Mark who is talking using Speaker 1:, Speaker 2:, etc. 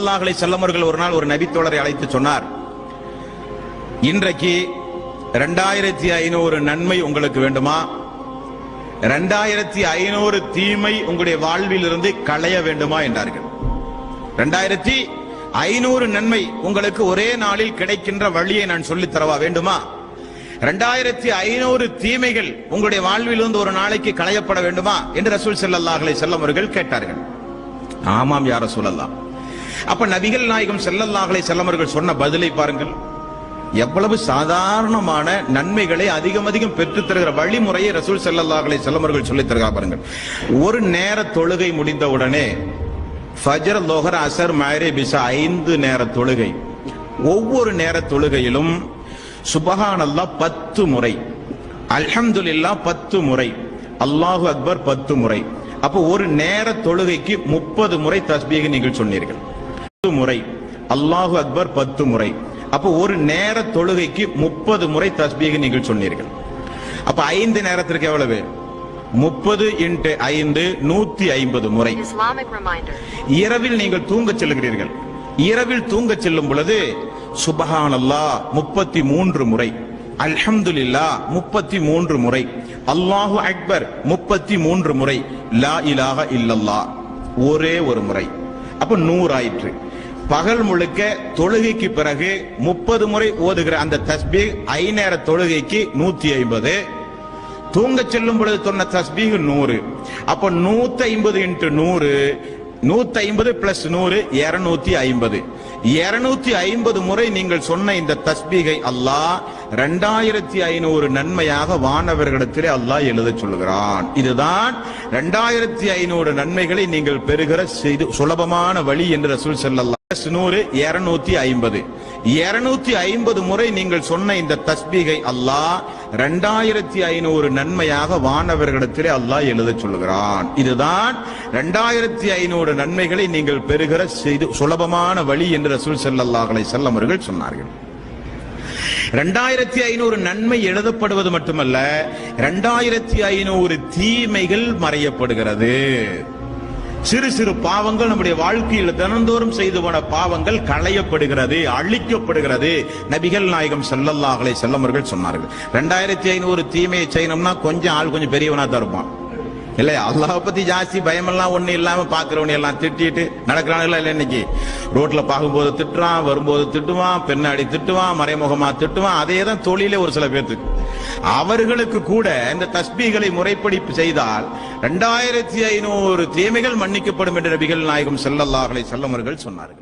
Speaker 1: ஸல்லல்லாஹு அலைஹி வஸல்லம் அவர்கள் ஒரு நாள் ஒரு நபித்தோழரை அழைத்து சொன்னார், இன்றைக்கு 2500 நன்மை உங்களுக்கு வேண்டுமா, 2500 தீமை உங்களுடைய வாழ்வில் இருந்து களைய வேண்டுமா என்றார்கள். 2500 நன்மை உங்களுக்கு ஒரே நாளில் கிடைக்கின்ற வழியை நான் சொல்லித் தரவா வேண்டுமா, 2500 தீமைகள் உங்களுடைய வாழ்வில் இருந்து ஒரு நாளைக்கு களையப்பட வேண்டுமா என்று ரசூல் ஸல்லல்லாஹு அலைஹி வஸல்லம் அவர்கள் கேட்டார்கள். ஆமாம் யா ரசூலல்லாஹ். அப்ப நபிகள் நாயகம் ஸல்லல்லாஹு அலைஹி வஸல்லம் அவர்கள் சொன்ன பதிலை பாருங்கள். எவ்வளவு சாதாரணமான நன்மைகளை அதிகம் அதிகம் பெற்றுத் தருகிற வழிமுறையை ரசூல் ஸல்லல்லாஹு அலைஹி வஸல்லம் அவர்கள் சொல்லித் தருகிறார் பாருங்கள். ஒரு நேர தொழுகை முடிந்த உடனே ஃபஜ்ர், லுஹர், அஸர், மக்ரிப், இஷா 5 நேர தொழுகை, ஒவ்வொரு நேர தொழுகையிலும் சுப்ஹானல்லாஹ் 10 முறை, அல்ஹம்துலில்லாஹ் 10 முறை, அல்லாஹு அக்பர் 10 முறை. அப்போ ஒரு நேர தொழுகைக்கு 30 முறை தஸ்பீஹ் நீங்கள் சொன்னீர்கள். 10 முறை அல்லாஹு அக்பர் 10 முறை. அப்போ ஒரு நேர தொழுகைக்கு 30 முறை தஸ்பீஹ் நீங்கள் சொன்னீர்கள். அப்ப 5 நேரத்திற்கு எவ்வளவு? 30 × 5 150 முறை. இரவில் நீங்கள் தூங்கச் செல்கிறீர்கள். இரவில் தூங்கச் செல்லும் பொழுது சுப்ஹானல்லாஹ் 33 முறை, அல்ஹம்துலில்லாஹ் 33 முறை, அல்லாஹு அக்பர் 33 முறை, லா இலாஹ இல்லல்லாஹ் ஒரே ஒரு முறை. அப்ப 100 ஆயிற்று. பகல் முழுக்க தொழுகைக்கு பிறகு 30 முறை ஓதுகிற அந்த தஸ்பீஹ் 5 நேர தொழுகைக்கு 150, தூங்க செல்லும் பொழுது சொன்ன தஸ்பீஹ் 100. அப்ப 150 × 100, 150 + 100 250. 250 முறை நீங்கள் சொன்ன இந்த தஸ்பீகை அல்லாஹ் 2500 நன்மையாக வானவர்களிடத்திலே அல்லாஹ் எழுதச் சொல்கிறான். இதுதான் 2500 நன்மைகளை நீங்கள் பெறுகிற சுலபமான வழி என்று ரசூல் ஸல்லல்லாஹு 100 250. 250 முறை நீங்கள் சொன்ன இந்த தஸ்பீகை அல்லாஹ் 2500 நன்மையாக வானவர்களிடத்திலே அல்லாஹ் எழுதச் சொல்கிறான். இதுதான் 2500 நன்மைகளை நீங்கள் பெறுகிற சுலபமான வழி என்று ரசூல் ஸல்லல்லாஹு அலைஹி வஸல்லம் அவர்கள் சொன்னார்கள். 2500 நன்மை எழுதப்படுவது மட்டுமல்ல, 2500 தீமைகள் மறையப்படுகிறது. சிறு சிறு பாவங்கள் நம்முடைய வாழ்க்கையில் தினந்தோறும் செய்து போன பாவங்கள் களையப்படுகிறது, அழிக்கப்படுகிறது. நபிகள் நாயகம் ஸல்லல்லாஹு அலைஹி வஸல்லம் அவர்கள் சொன்னார்கள். 2500 தீமையை செய்யணும்னா கொஞ்சம் பெரியவனா தான் இருப்பான் இல்லையா? அல்லாஹ் பத்தி ஜாஸ்தி பயமெல்லாம் ஒண்ணு இல்லாம பாக்குறவனை எல்லாம் திட்டிட்டு நடக்கிறான்ல இல்ல. இன்னைக்கு ரோட்ல பார்க்கும்போது திட்டுவான், வரும்போது திட்டுவான், பெண்ணாடி திட்டுவான், மறைமுகமா திட்டுவான். அதே தான் தொழிலே ஒரு சில பேருக்கு. அவர்களுக்கு கூட இந்த தஸ்பீகளை முறைப்படி செய்தால் 2500 தீமைகள் மன்னிக்கப்படும் என்று நபிகள் நாயகம் ஸல்லல்லாஹு அலைஹி வஸல்லம் அவர்கள் சொன்னார்கள்.